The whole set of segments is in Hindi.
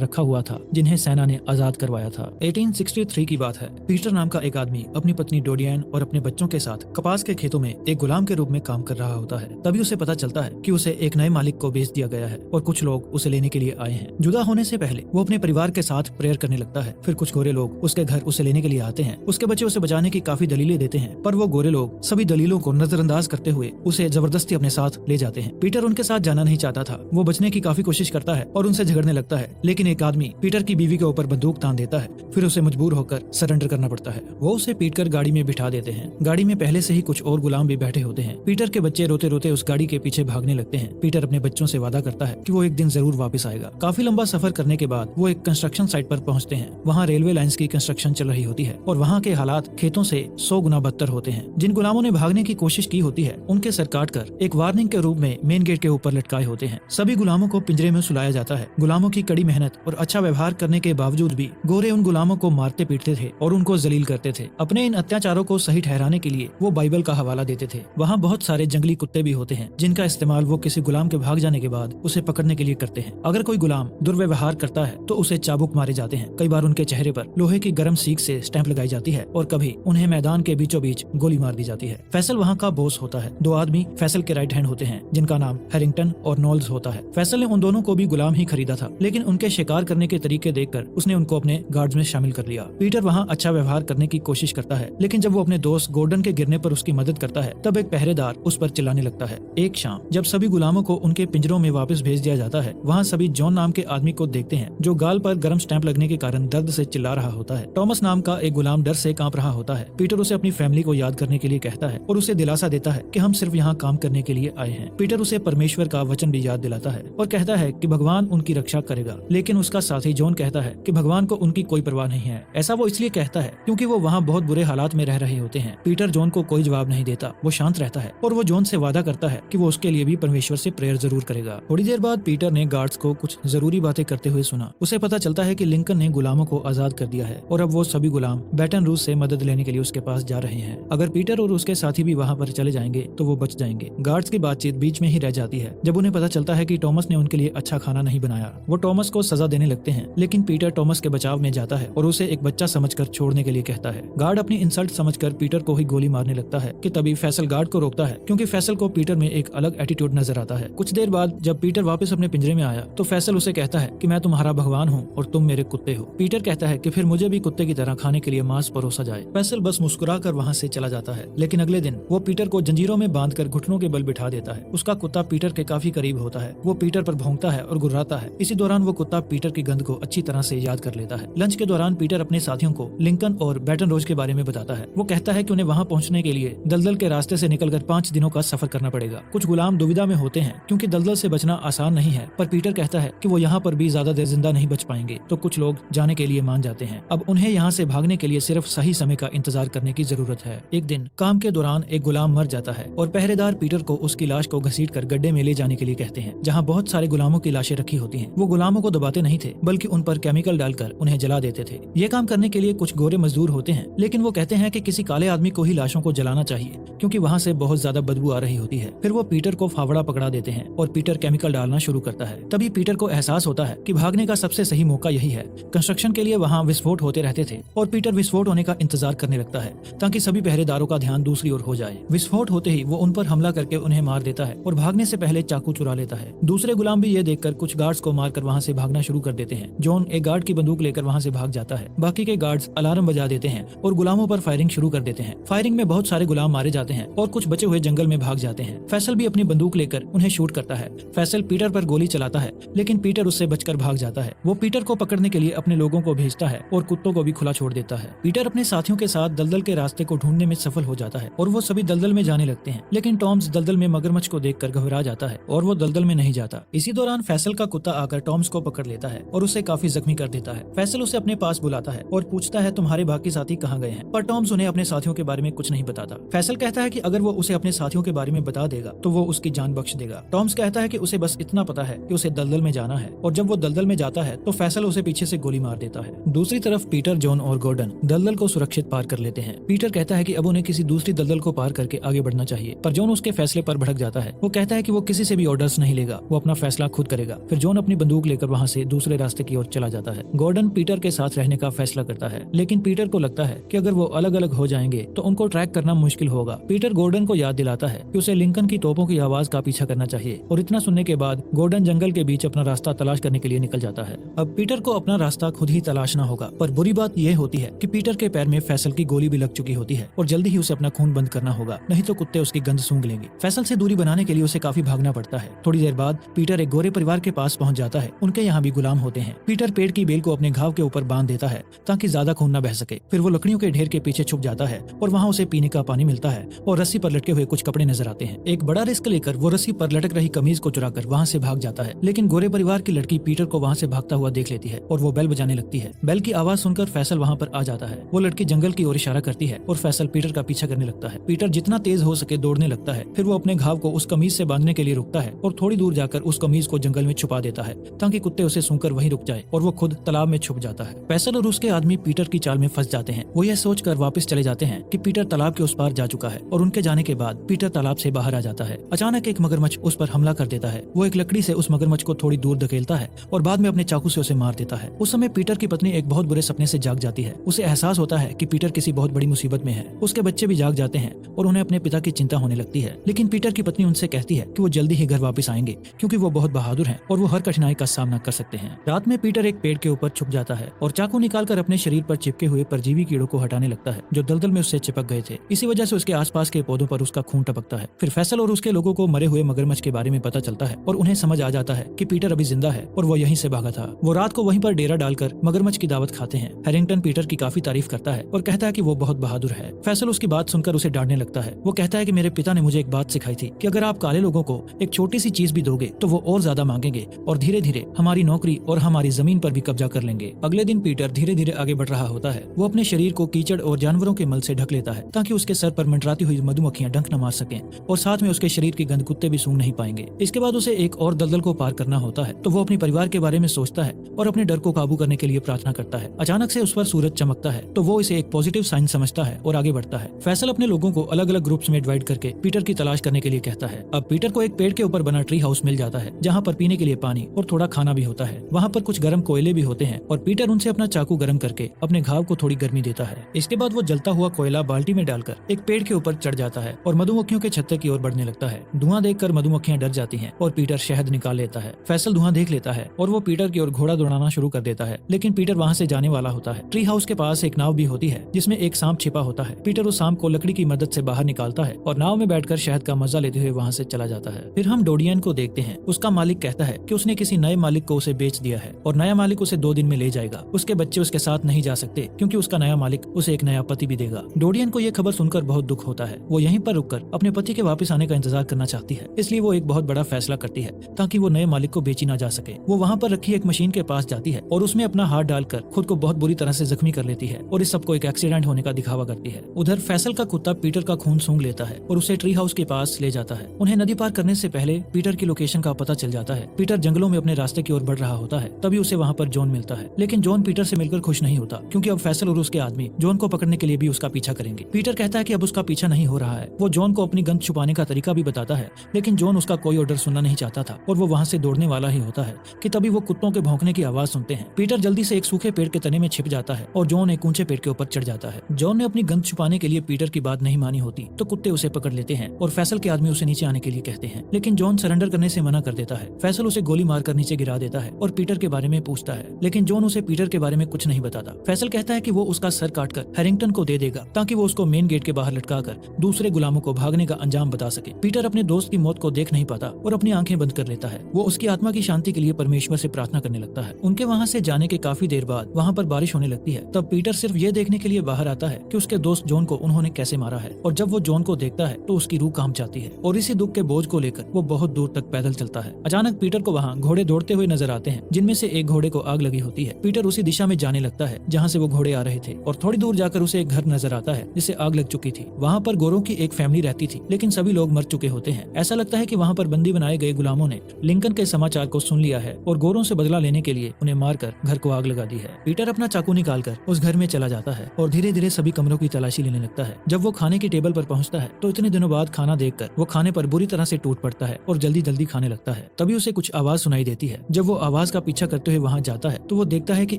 रखा हुआ था जिन्हें सेना ने आजाद करवाया था। 1863 की बात है। पीटर नाम का एक आदमी अपनी पत्नी डोडियन और अपने बच्चों के साथ कपास के खेतों में एक गुलाम के रूप में काम कर रहा होता है। तभी उसे पता चलता है कि उसे एक नए मालिक को बेच दिया गया है और कुछ लोग उसे लेने के लिए आए हैं। जुदा होने से पहले वो अपने परिवार के साथ प्रेयर करने लगता है। फिर कुछ गोरे लोग उसके घर उसे लेने के लिए आते हैं। उसके बच्चे उसे बचाने की काफी दलीलें देते हैं, पर वो गोरे लोग सभी दलीलों को नजरअंदाज करते हुए उसे जबरदस्ती अपने साथ ले जाते हैं। पीटर उनके साथ जाना नहीं चाहता था। वो बचने की काफी कोशिश करता है और उनसे झगड़ने लगता है, लेकिन एक आदमी पीटर की बीवी के ऊपर बंदूक तान देता है। फिर उसे मजबूर होकर सरेंडर करना पड़ता है। वो उसे पीटकर गाड़ी में बिठा देते हैं। गाड़ी में पहले से ही कुछ और गुलाम भी बैठे होते हैं। पीटर के बच्चे रोते रोते उस गाड़ी के पीछे भागने लगते हैं। पीटर अपने बच्चों से वादा करता है कि वो एक दिन जरूर वापस आएगा। काफी लंबा सफर करने के बाद वो एक कंस्ट्रक्शन साइट पर पहुंचते हैं। वहाँ रेलवे लाइंस की कंस्ट्रक्शन चल रही होती है और वहाँ के हालात खेतों से 100 गुना बदतर होते हैं। जिन गुलामों ने भागने की कोशिश की होती है उनके सर काट कर एक वार्निंग के रूप में मेन गेट के ऊपर लटकाए होते हैं। सभी गुलामों को पिंजरे में सुलाया जाता है। गुलामों की कड़ी मेहनत और अच्छा व्यवहार करने के बावजूद भी गोरे उन गुलामों को मारते पीटते थे और उनको जलील करते थे। अपने इन अत्याचारों को सही ठहराने के लिए वो बाइबल का हवाला देते थे। वहाँ बहुत सारे जंगली कुत्ते भी होते हैं जिनका इस्तेमाल वो किसी गुलाम के भाग जाने के बाद उसे पकड़ने के लिए करते हैं। अगर कोई गुलाम दुर्व्यवहार करता है तो उसे चाबुक मारे जाते हैं। कई बार उनके चेहरे पर लोहे की गर्म सीख से स्टैंप लगाई जाती है और कभी उन्हें मैदान के बीचों बीच गोली मार दी जाती है। फैसल वहाँ का बॉस होता है। दो आदमी फैसल के राइट हैंड होते हैं जिनका नाम हैरिंगटन और नॉल्स होता है। फैसल ने उन दोनों को भी गुलाम ही खरीदा था, लेकिन उनके शिकार करने के तरीके देखकर उसने उनको अपने गार्ड्स में शामिल कर लिया। पीटर वहाँ अच्छा व्यवहार करने की कोशिश करता है, लेकिन जब वो अपने दोस्त गोर्डन के गिरने पर उसकी मदद करता है तब एक पहरेदार उस पर चिल्लाने लगता है। एक शाम जब सभी गुलामों को उनके पिंजरों में वापस भेज दिया जाता है, वहाँ सभी जॉन नाम के आदमी को देखते हैं जो गाल पर गर्म स्टैंप लगने के कारण दर्द से चिल्ला रहा होता है। टॉमस नाम का एक गुलाम डर से कांप रहा होता है। पीटर उसे अपनी फैमिली को याद करने के लिए कहता है और उसे दिलासा देता है कि हम सिर्फ यहाँ काम करने के लिए आए हैं। पीटर उसे परमेश्वर का वचन भी याद दिलाता है और कहता है कि भगवान उनकी रक्षा करेगा, लेकिन उसका साथी जॉन कहता है कि भगवान को उनकी कोई परवाह नहीं है। ऐसा वो इसलिए कहता है क्योंकि वो वहाँ बहुत बुरे हालात में रह रहे होते हैं। पीटर जॉन को कोई जवाब नहीं देता। वो शांत रहता है और वो जॉन से वादा करता है कि वो उसके लिए भी परमेश्वर से प्रेयर जरूर करेगा। थोड़ी देर बाद पीटर ने गार्ड्स को कुछ जरूरी बातें करते हुए सुना। उसे पता चलता है कि लिंकन ने गुलामों को आजाद कर दिया है और अब वो सभी गुलाम बैटन रूस से मदद लेने के लिए उसके पास जा रहे हैं। अगर पीटर और उसके साथी भी वहाँ पर चले जाएंगे तो वो बच जाएंगे। गार्ड्स की बातचीत बीच में ही रह जाती है जब उन्हें पता चलता है कि टॉमस ने उनके लिए अच्छा खाना नहीं बनाया। वो टॉमस को सजा देने लगते हैं, लेकिन पीटर टॉमस के बचाव में जाता है और उसे एक बच्चा समझकर छोड़ने के लिए कहता है। गार्ड अपनी इंसल्ट समझकर पीटर को ही गोली मारने लगता है कि तभी फैसल गार्ड को रोकता है, क्योंकि फैसल को पीटर में एक अलग एटीट्यूड नजर आता है। कुछ देर बाद जब पीटर वापस अपने पिंजरे में आया तो फैसल उसे कहता है कि मैं तुम्हारा भगवान हूँ और तुम मेरे कुत्ते हो। पीटर कहता है कि फिर मुझे भी कुत्ते की तरह खाने के लिए मांस परोसा जाए। फैसल बस मुस्कुराकर वहाँ से चला जाता है, लेकिन अगले दिन वो पीटर को जंजीरों में बांधकर घुटनों के बल बिठा देता है। उसका कुत्ता पीटर के काफी करीब होता है। वो पीटर पर भौंकता है और गुर्राता है। इसी दौरान वो कुत्ता पीटर की गंध को अच्छी तरह से याद कर लेता है। लंच के दौरान पीटर अपने साथियों को लिंकन और बैटन रोज के बारे में बताता है। वो कहता है कि उन्हें वहाँ पहुँचने के लिए दलदल के रास्ते से निकलकर 5 दिनों का सफर करना पड़ेगा। कुछ गुलाम दुविधा में होते हैं क्योंकि दलदल से बचना आसान नहीं है, पर पीटर कहता है कि वो यहाँ पर भी ज्यादा देर जिंदा नहीं बच पाएंगे, तो कुछ लोग जाने के लिए मान जाते हैं। अब उन्हें यहाँ से भागने के लिए सिर्फ सही समय का इंतजार करने की जरूरत है। एक दिन काम के दौरान एक गुलाम मर जाता है और पहरेदार पीटर को उसकी लाश को घसीटकर गड्ढे में ले जाने के लिए कहते हैं, जहाँ बहुत सारे गुलामों की लाशें रखी होती हैं। वो गुलामों को दबाते नहीं थे, बल्कि उन पर केमिकल डालकर उन्हें जला देते थे। ये काम करने के लिए कुछ गोरे मजदूर होते हैं, लेकिन वो कहते हैं कि किसी काले आदमी को ही लाशों को जलाना चाहिए क्योंकि वहाँ से बहुत ज्यादा बदबू आ रही होती है। फिर वो पीटर को फावड़ा पकड़ा देते हैं और पीटर केमिकल डालना शुरू करता है। तभी पीटर को एहसास होता है कि भागने का सबसे सही मौका यही है। कंस्ट्रक्शन के लिए वहाँ विस्फोट होते रहते थे और पीटर विस्फोट होने का इंतजार करने लगता है ताकि सभी पहरेदारों का ध्यान दूसरी ओर हो जाए। विस्फोट होते ही वो उन पर हमला करके उन्हें मार देता है और भागने से पहले चाकू चुरा लेता है। दूसरे गुलाम भी ये देखकर कुछ गार्ड्स को मारकर वहाँ से भागना शुरू कर देते हैं। जॉन एक गार्ड की बंदूक लेकर वहाँ से भाग जाता है। बाकी के गार्ड्स अलार्म बजा देते हैं और गुलामों पर फायरिंग शुरू कर देते हैं। फायरिंग में बहुत सारे गुलाम मारे जाते हैं और कुछ बचे हुए जंगल में भाग जाते हैं। फैसल भी अपनी बंदूक लेकर उन्हें शूट करता है। फैसल पीटर पर गोली चलाता है, लेकिन पीटर उससे बचकर भाग जाता है। वो पीटर को पकड़ने के लिए अपने लोगों को भेजता है और कुत्तों को भी खुला छोड़ देता है। पीटर अपने साथियों के साथ दलदल के रास्ते को ढूंढने में सफल हो जाता है और वो सभी दलदल में जाने लगते हैं, लेकिन टॉम्स दलदल में मगरमच्छ को देखकर घबरा जाता है और वो दलदल में नहीं जाता। इसी दौरान फैसल का कुत्ता आकर टॉम्स को पकड़ लेता है और उसे काफी जख्मी कर देता है। फैसल उसे अपने पास बुलाता है और पूछता है तुम्हारे बाकी साथी कहाँ गए हैं, पर टॉम्स उन्हें अपने साथियों के बारे में कुछ नहीं बताता। फैसल कहता है कि अगर वो उसे अपने साथियों के बारे में बता देगा तो वो उसकी जान बख्श देगा। टॉम्स कहता है कि उसे बस इतना पता है कि उसे दलदल में जाना है, और जब वो दलदल में जाता है तो फैसल उसे पीछे से गोली मार देता है। दूसरी तरफ पीटर, जॉन और गोर्डन दलदल को सुरक्षित पार कर लेते हैं। पीटर कहता है कि अब उन्हें किसी दूसरी दलदल को पार करके आगे बढ़ना चाहिए, पर जॉन उसके फैसले पर भड़क जाता है। वो कहता है कि वो किसी से भी ऑर्डर्स नहीं लेगा, वो अपना फैसला खुद करेगा। फिर जॉन अपनी बंदूक लेकर वहाँ से दूसरे रास्ते की ओर चला जाता है। गॉर्डन पीटर के साथ रहने का फैसला करता है, लेकिन पीटर को लगता है कि अगर वो अलग अलग हो जाएंगे तो उनको ट्रैक करना मुश्किल होगा। पीटर गॉर्डन को याद दिलाता है कि उसे लिंकन की तोपों की आवाज का पीछा करना चाहिए, और इतना सुनने के बाद गॉर्डन जंगल के बीच अपना रास्ता तलाश करने के लिए निकल जाता है। अब पीटर को अपना रास्ता खुद ही तलाशना होगा, पर बुरी बात यह होती है कि पीटर के पैर में फैसल की गोली भी लग चुकी होती है और जल्दी ही उसे अपना खून बंद करना होगा, नहीं तो कुत्ते उसकी गंध सूंघ लेंगे। फैसल से दूरी बनाने के लिए उसे काफी भागना पड़ता है। थोड़ी देर बाद पीटर एक गोरे परिवार के पास पहुंच जाता है। उनके यहाँ भी गुलाम होते हैं। पीटर पेड़ की बेल को अपने घाव के ऊपर बांध देता है ताकि ज्यादा खून न बह सके। फिर वो लकड़ियों के ढेर के पीछे छुप जाता है और वहाँ उसे पीने का पानी मिलता है और रस्सी पर लटके हुए कुछ कपड़े नजर आते हैं। एक बड़ा रिस्क लेकर वो रस्सी पर लटक रही कमीज को चुराकर वहाँ से भाग जाता है, लेकिन गोरे परिवार की लड़की पीटर को वहाँ से भागता हुआ देख लेती है और वो बेल बजाने लगती है। बेल की आवाज सुनकर फैसल वहाँ पर आ जाता है। वो लड़की जंगल की ओर इशारा करती है और फैसल पीटर का पीछा करने लगता है। पीटर जितना तेज हो सके दौड़ने लगता है। फिर वो अपने घाव को उस कमीज से बांधने के लिए रुकता है और थोड़ी दूर जाकर उस कमीज को जंगल में छुपा देता है ताकि कुत्ते उसे सूंघकर वहीं रुक जाए और वो खुद तालाब में छुप जाता है। फैसल और उसके आदमी पीटर की चाल में फंस जाते हैं। वो यह सोचकर वापस चले जाते हैं कि पीटर तालाब के उस पार जा चुका है, और उनके जाने के बाद पीटर तालाब से बाहर आ जाता है। अचानक एक मगरमच्छ उस पर हमला कर देता है। वो एक लकड़ी से उस मगरमच्छ को थोड़ी दूर धकेलता है और बाद में अपने चाकू से उसे मार देता है। उस समय पीटर की पत्नी एक बहुत बुरे सपने से जाग जाती है। उसे एहसास होता है कि पीटर किसी बहुत बड़ी मुसीबत में है। उसके बच्चे भी जाग जाते हैं और उन्हें अपने पिता की चिंता होने लगती है, लेकिन पीटर की पत्नी उनसे कहती है कि वो जल्दी ही घर वापस आएंगे क्योंकि वो बहुत बहादुर हैं और वो हर कठिनाई का सामना कर सकते हैं। रात में पीटर एक पेड़ के ऊपर छुप जाता है और चाकू निकालकर अपने शरीर पर चिपके हुए परजीवी कीड़ों को हटाने लगता है जो दलदल में उससे चिपक गए थे। इसी वजह से उसके आसपास के पौधों पर उसका खून टपकता है। फिर फैसल और उसके लोगों को मरे हुए मगरमच्छ के बारे में पता चलता है और उन्हें समझ आ जाता है कि पीटर अभी जिंदा है और वो यहीं से भागा था। वो रात को वहीं पर डेरा डालकर मगरमच्छ की दावत खाते हैं। हैरिंगटन पीटर की काफी तारीफ करता है और कहता है कि वो बहुत बहादुर है। फैसल उसकी बात सुनकर उसे डांटने लगता है। वो कहता है कि मेरे पिता ने मुझे एक बात सिखाई थी कि अगर आप काले लोगों को एक छोटी सी चीज भी दोगे तो वो और ज्यादा मांगेंगे और धीरे धीरे हमारी नौकरी और हमारी जमीन पर भी कब्जा कर लेंगे। अगले दिन पीटर धीरे धीरे आगे बढ़ रहा होता है। वो अपने शरीर को कीचड़ और जानवरों के मल से ढक लेता है ताकि उसके सर पर मंडराती हुई मधुमक्खियां डंक न मार सकें और साथ में उसके शरीर की गंध कुत्ते भी सूंघ नहीं पाएंगे। इसके बाद उसे एक और दलदल को पार करना होता है तो वो अपने परिवार के बारे में सोचता है और अपने डर को काबू करने के लिए प्रार्थना करता है। अचानक से उस पर सूरज चमकता है तो वो इसे एक पॉजिटिव साइन समझता है और आगे बढ़ता है। फैसल अपने लोगों को अलग अलग ग्रुप्स में डिवाइड करके पीटर की तलाश करने के लिए कहता है। अब पीटर को एक पेड़ के ऊपर बना ट्री हाउस मिल जाता है जहाँ पर पीने के लिए पानी और थोड़ा खाना भी होता है। वहाँ पर कुछ गर्म कोयले भी होते हैं और पीटर उनसे अपना चाकू गर्म करके अपने घाव को थोड़ी गर्मी देता है। इसके बाद वो जलता हुआ कोयला बाल्टी में डालकर एक पेड़ के ऊपर चढ़ जाता है और मधुमक्खियों के छत्ते की ओर बढ़ने लगता है। धुआं देखकर मधुमक्खियां डर जाती हैं और पीटर शहद निकाल लेता है। फैसल धुआं देख लेता है और वो पीटर की ओर घोड़ा दौड़ाना शुरू कर देता है, लेकिन पीटर वहाँ से जाने वाला होता है। ट्री हाउस के पास एक नाव भी होती है जिसमें एक सांप छिपा होता है। पीटर उस सांप को लकड़ी की मदद से बाहर निकालता है और नाव में बैठकर शहद का मजा लेते हुए वहाँ से चला जाता है। फिर हम डोडियन को देखते हैं। उसका मालिक कहता है कि उसने किसी नए मालिक को उसे बेच दिया है और नया मालिक उसे 2 दिन में ले जाएगा। उसके बच्चे उसके साथ नहीं जा सकते क्योंकि उसका नया मालिक उसे एक नया पति भी देगा। डोडियन को यह खबर सुनकर बहुत दुख होता है। वो यहीं पर रुककर अपने पति के वापस आने का इंतजार करना चाहती है, इसलिए वो एक बहुत बड़ा फैसला करती है ताकि वो नए मालिक को बेची ना जा सके। वो वहाँ पर रखी एक मशीन के पास जाती है और उसमें अपना हाथ डालकर खुद को बहुत बुरी तरह से जख्मी कर लेती है और इस सबको एक एक्सीडेंट होने का दिखावा करती है। उधर फैसल का कुत्ता पीटर का खून सूंघ लेता है और उसे ट्री हाउस के पास ले जाता है। उन्हें नदी पार करने से पहले पीटर की लोकेशन का पता चल जाता है। पीटर जंगलों में अपने रास्ते की ओर बढ़ रहा होता है, तभी उसे वहाँ पर जॉन मिलता है, लेकिन जॉन पीटर से मिलकर खुश नहीं होता क्योंकि अब फैसल और उसके आदमी जॉन को पकड़ने के लिए भी उसका पीछा करेंगे। पीटर कहता है कि अब उसका पीछा नहीं हो रहा है। वो जॉन को अपनी गंध छुपाने का तरीका भी बताता है, लेकिन जॉन उसका कोई ऑर्डर सुनना नहीं चाहता था और वो वहाँ से दौड़ने वाला ही होता है कि तभी वो कुत्तों के भौंकने की आवाज सुनते हैं। पीटर जल्दी से एक सूखे पेड़ के तने में छिप जाता है और जॉन एक ऊंचे पेड़ के ऊपर चढ़ जाता है। जॉन ने अपनी गंध छुपाने के लिए पीटर की बात नहीं मानी होती तो कुत्ते उसे पकड़ लेते हैं और फैसल के आदमी उसे नीचे आने के लिए कहते हैं, लेकिन जॉन सरेंडर करने से मना कर देता है। फैसल उसे गोली मारकर नीचे गिरा देता है और पीटर के बारे में पूछता है, लेकिन जॉन उसे पीटर के बारे में कुछ नहीं बताता। फैसल कहता है कि वो उसका सर काटकर हैरिंगटन को दे देगा ताकि वो उसको मेन गेट के बाहर लटकाकर दूसरे गुलामों को भागने का अंजाम बता सके। पीटर अपने दोस्त की मौत को देख नहीं पाता और अपनी आंखें बंद कर लेता है। वो उसकी आत्मा की शांति के लिए परमेश्वर से प्रार्थना करने लगता है। उनके वहाँ से जाने के काफी देर बाद वहाँ पर बारिश होने लगती है। तब पीटर सिर्फ ये देखने के लिए बाहर आता है कि उसके दोस्त जॉन को उन्होंने कैसे मारा है, और जब वो जॉन को देखता है तो उसकी रूह कांप जाती है और इसी दुख के बोझ को लेकर वो बहुत दूर तक पैदल चलता है। अचानक पीटर को वहाँ घोड़े दौड़ते हुए नजर आते हैं, जिनमें से एक घोड़े को आग लगी होती है। पीटर उसी दिशा में जाने लगता है जहाँ से वो घोड़े आ रहे थे और थोड़ी दूर जाकर उसे एक घर नजर आता है जिसे आग लग चुकी थी। वहाँ पर गोरों की एक फैमिली रहती थी, लेकिन सभी लोग मर चुके होते हैं। ऐसा लगता है कि वहाँ पर बंदी बनाए गए गुलामों ने लिंकन के समाचार को सुन लिया है और गोरों से बदला लेने के लिए उन्हें मारकर घर को आग लगा दी है। पीटर अपना चाकू निकालकर उस घर में चला जाता है और धीरे धीरे सभी कमरों की तलाशी लेने लगता है। जब वो खाने की टेबल पर पहुंचता है तो इतने दिनों बाद खाना देखकर वो खाने पर बुरी तरह से टूट पड़ता है और जल्दी जल्दी खाने लगता है। तभी उसे कुछ आवाज सुनाई देती है। जब वो आवाज आवाज का पीछा करते हुए वहाँ जाता है तो वो देखता है कि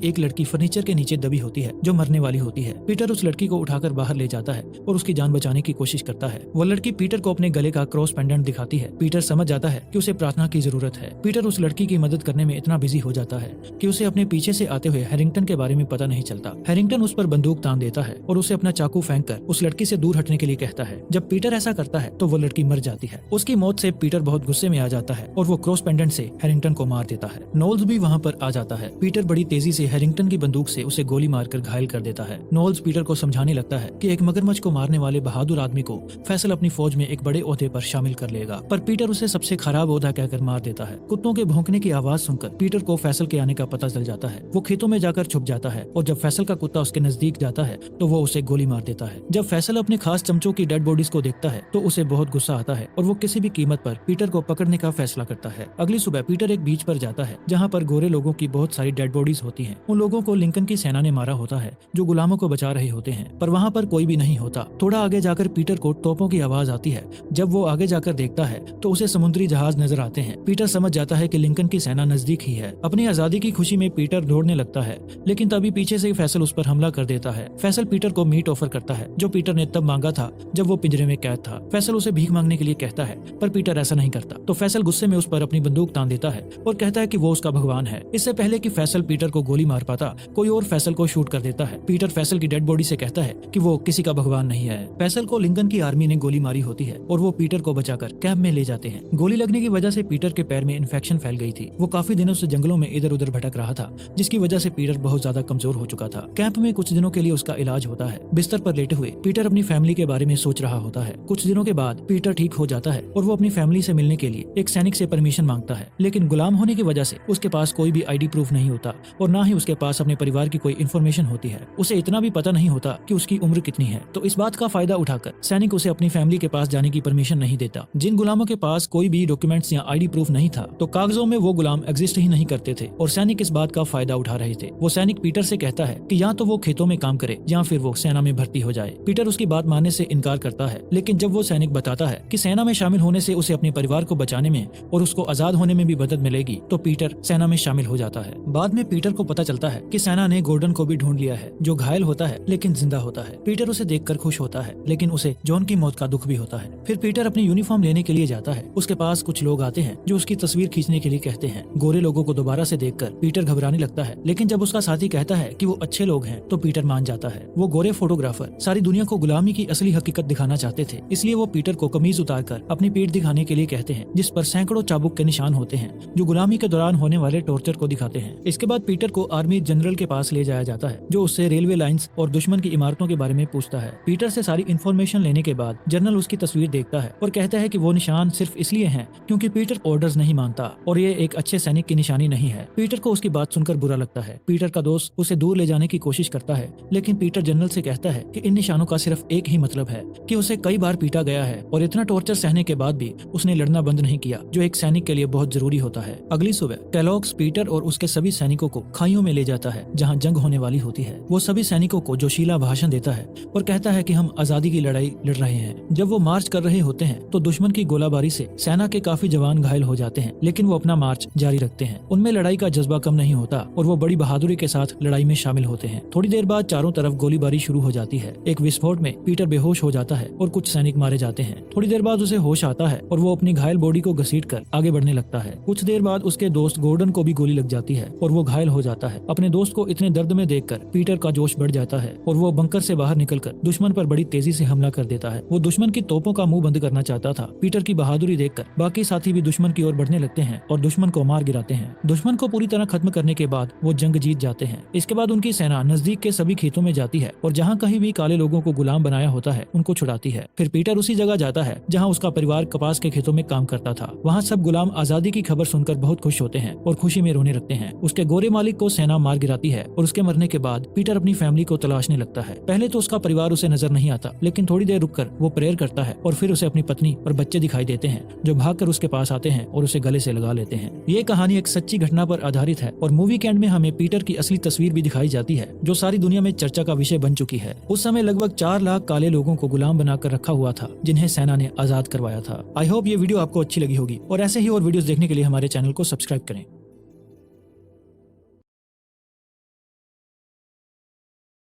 एक लड़की फर्नीचर के नीचे दबी होती है जो मरने वाली होती है। पीटर उस लड़की को उठाकर बाहर ले जाता है और उसकी जान बचाने की कोशिश करता है। वो लड़की पीटर को अपने गले का क्रॉस पेंडेंट दिखाती है। पीटर समझ जाता है कि उसे प्रार्थना की जरूरत है। पीटर उस लड़की की मदद करने में इतना बिजी हो जाता है कि उसे अपने पीछे से आते हुए हैरिंगटन के बारे में पता नहीं चलता। हैरिंगटन उस पर बंदूक तान देता है और उसे अपना चाकू फेंक कर उस लड़की से दूर हटने के लिए कहता है। जब पीटर ऐसा करता है तो वो लड़की मर जाती है। उसकी मौत से पीटर बहुत गुस्से में आ जाता है और वो क्रॉस पेंडेंट से हैरिंगटन को मार देता है। नोल्स भी वहाँ पर आ जाता है। पीटर बड़ी तेजी से हैरिंगटन की बंदूक से उसे गोली मारकर घायल कर देता है। नोल्स पीटर को समझाने लगता है कि एक मगरमच्छ को मारने वाले बहादुर आदमी को फैसल अपनी फौज में एक बड़े ओहदे पर शामिल कर लेगा, पर पीटर उसे सबसे खराब ओहदा कहकर मार देता है। कुत्तों के भौंकने की आवाज सुनकर पीटर को फैसल के आने का पता चल जाता है। वो खेतों में जाकर छुप जाता है और जब फैसल का कुत्ता उसके नजदीक जाता है तो वो उसे गोली मार देता है। जब फैसल अपने खास चमचों की डेड बॉडीज को देखता है तो उसे बहुत गुस्सा आता है और वो किसी भी कीमत पर पीटर को पकड़ने का फैसला करता है। अगली सुबह पीटर एक बीच पर जाता है जहाँ पर गोरे लोगों की बहुत सारी डेड बॉडीज होती हैं। उन लोगों को लिंकन की सेना ने मारा होता है जो गुलामों को बचा रहे होते हैं, पर वहाँ पर कोई भी नहीं होता। थोड़ा आगे जाकर पीटर को तोपों की आवाज आती है। जब वो आगे जाकर देखता है तो उसे समुद्री जहाज नजर आते हैं। पीटर समझ जाता है कि लिंकन की सेना नजदीक ही है। अपनी आजादी की खुशी में पीटर दौड़ने लगता है, लेकिन तभी पीछे से फैसल उस पर हमला कर देता है। फैसल पीटर को मीट ऑफर करता है जो पीटर ने तब मांगा था जब वो पिंजरे में कैद था। फैसल उसे भीख मांगने के लिए कहता है, पर पीटर ऐसा नहीं करता। तो फैसल गुस्से में उस पर अपनी बंदूक तान देता है और कहता है कि वो उसका भगवान है। इससे पहले कि फैसल पीटर को गोली मार पाता, कोई और फैसल को शूट कर देता है। पीटर फैसल की डेड बॉडी से कहता है कि वो किसी का भगवान नहीं है। फैसल को लिंकन की आर्मी ने गोली मारी होती है और वो पीटर को बचाकर कैंप में ले जाते हैं। गोली लगने की वजह से पीटर के पैर में इन्फेक्शन फैल गई थी। वो काफी दिनों से जंगलों में इधर उधर भटक रहा था, जिसकी वजह से पीटर बहुत ज्यादा कमजोर हो चुका था। कैंप में कुछ दिनों के लिए उसका इलाज होता है। बिस्तर पर लेटे हुए पीटर अपनी फैमिली के बारे में सोच रहा होता है। कुछ दिनों के बाद पीटर ठीक हो जाता है और वो अपनी फैमिली से मिलने के लिए एक सैनिक से परमिशन मांगता है, लेकिन गुलाम होने की वजह से उसके पास कोई भी आईडी प्रूफ नहीं होता और ना ही उसके पास अपने परिवार की कोई इन्फॉर्मेशन होती है। उसे इतना भी पता नहीं होता कि उसकी उम्र कितनी है। तो इस बात का फायदा उठाकर सैनिक उसे अपनी फैमिली के पास जाने की परमिशन नहीं देता। जिन गुलामों के पास कोई भी डॉक्यूमेंट्स या आईडी प्रूफ नहीं था तो कागजों में वो गुलाम एग्जिस्ट ही नहीं करते थे और सैनिक इस बात का फायदा उठा रहे थे। वो सैनिक पीटर से कहता है कि या तो वो खेतों में काम करे या फिर वो सेना में भर्ती हो जाए। पीटर उसकी बात मानने से इनकार करता है, लेकिन जब वो सैनिक बताता है कि सेना में शामिल होने से उसे अपने परिवार को बचाने में और उसको आजाद होने में भी मदद मिलेगी, तो पीटर सेना में शामिल हो जाता है। बाद में पीटर को पता चलता है कि सेना ने गोर्डन को भी ढूंढ लिया है, जो घायल होता है लेकिन जिंदा होता है। पीटर उसे देखकर खुश होता है, लेकिन उसे जॉन की मौत का दुख भी होता है। फिर पीटर अपनी यूनिफॉर्म लेने के लिए जाता है। उसके पास कुछ लोग आते हैं जो उसकी तस्वीर खींचने के लिए कहते हैं। गोरे लोगों को दोबारा से देखकर पीटर घबराने लगता है, लेकिन जब उसका साथी कहता है कि वो अच्छे लोग हैं तो पीटर मान जाता है। वो गोरे फोटोग्राफर सारी दुनिया को गुलामी की असली हकीकत दिखाना चाहते थे, इसलिए वो पीटर को कमीज उतारकर अपनी पीठ दिखाने के लिए कहते हैं, जिस पर सैकड़ों चाबुक के निशान होते हैं जो गुलामी के दौरान होने वाले टॉर्चर को दिखाते हैं। इसके बाद पीटर को आर्मी जनरल के पास ले जाया जाता है, जो उससे रेलवे लाइंस और दुश्मन की इमारतों के बारे में पूछता है। पीटर से सारी इन्फॉर्मेशन लेने के बाद जनरल उसकी तस्वीर देखता है और कहता है कि वो निशान सिर्फ इसलिए हैं क्योंकि पीटर ऑर्डर्स नहीं मानता और ये एक अच्छे सैनिक की निशानी नहीं है। पीटर को उसकी बात सुनकर बुरा लगता है। पीटर का दोस्त उसे दूर ले जाने की कोशिश करता है, लेकिन पीटर जनरल से कहता है कि इन निशानों का सिर्फ एक ही मतलब है कि उसे कई बार पीटा गया है और इतना टॉर्चर सहने के बाद भी उसने लड़ना बंद नहीं किया, जो एक सैनिक के लिए बहुत जरूरी होता है। अगली सुबह टेलॉक्स पीटर और उसके सभी सैनिकों को खाइयों में ले जाता है जहाँ जंग होने वाली होती है। वो सभी सैनिकों को जोशीला भाषण देता है और कहता है कि हम आजादी की लड़ाई लड़ रहे हैं। जब वो मार्च कर रहे होते हैं तो दुश्मन की गोलाबारी से सेना के काफी जवान घायल हो जाते हैं, लेकिन वो अपना मार्च जारी रखते हैं। उनमें लड़ाई का जज्बा कम नहीं होता और वो बड़ी बहादुरी के साथ लड़ाई में शामिल होते हैं। थोड़ी देर बाद चारों तरफ गोलीबारी शुरू हो जाती है। एक विस्फोट में पीटर बेहोश हो जाता है और कुछ सैनिक मारे जाते हैं। थोड़ी देर बाद उसे होश आता है और वो अपनी घायल बॉडी को घसीटकर आगे बढ़ने लगता है। कुछ देर बाद उसके दोस्त गोर्डन को भी गोली लग जाती है और वो घायल हो जाता है। अपने दोस्त को इतने दर्द में देखकर पीटर का जोश बढ़ जाता है और वो बंकर से बाहर निकलकर दुश्मन पर बड़ी तेजी से हमला कर देता है। वो दुश्मन की तोपों का मुंह बंद करना चाहता था। पीटर की बहादुरी देखकर बाकी साथी भी दुश्मन की ओर बढ़ने लगते हैं और दुश्मन को मार गिराते हैं। दुश्मन को पूरी तरह खत्म करने के बाद वो जंग जीत जाते हैं। इसके बाद उनकी सेना नजदीक के सभी खेतों में जाती है और जहाँ कहीं भी काले लोगों को गुलाम बनाया होता है उनको छुड़ाती है। फिर पीटर उसी जगह जाता है जहाँ उसका परिवार कपास के खेतों में काम करता था। वहाँ सब गुलाम आजादी की खबर सुनकर बहुत खुश होते हैं और खुशी में रोने लगते हैं। उसके गोरे मालिक को सेना मार गिराती है और उसके मरने के बाद पीटर अपनी फैमिली को तलाशने लगता है। पहले तो उसका परिवार उसे नजर नहीं आता, लेकिन थोड़ी देर रुककर वो प्रेयर करता है और फिर उसे अपनी पत्नी और बच्चे दिखाई देते हैं जो भागकर उसके पास आते हैं और उसे गले से लगा लेते हैं। ये कहानी एक सच्ची घटना पर आधारित है और मूवी के एंड में हमें पीटर की असली तस्वीर भी दिखाई जाती है जो सारी दुनिया में चर्चा का विषय बन चुकी है। उस समय लगभग 4 लाख काले लोगों को गुलाम बनाकर रखा हुआ था जिन्हें सेना ने आजाद करवाया था। आई होप ये वीडियो आपको अच्छी लगी होगी और ऐसे ही और वीडियोस देखने के लिए हमारे चैनल को सब्सक्राइब करें।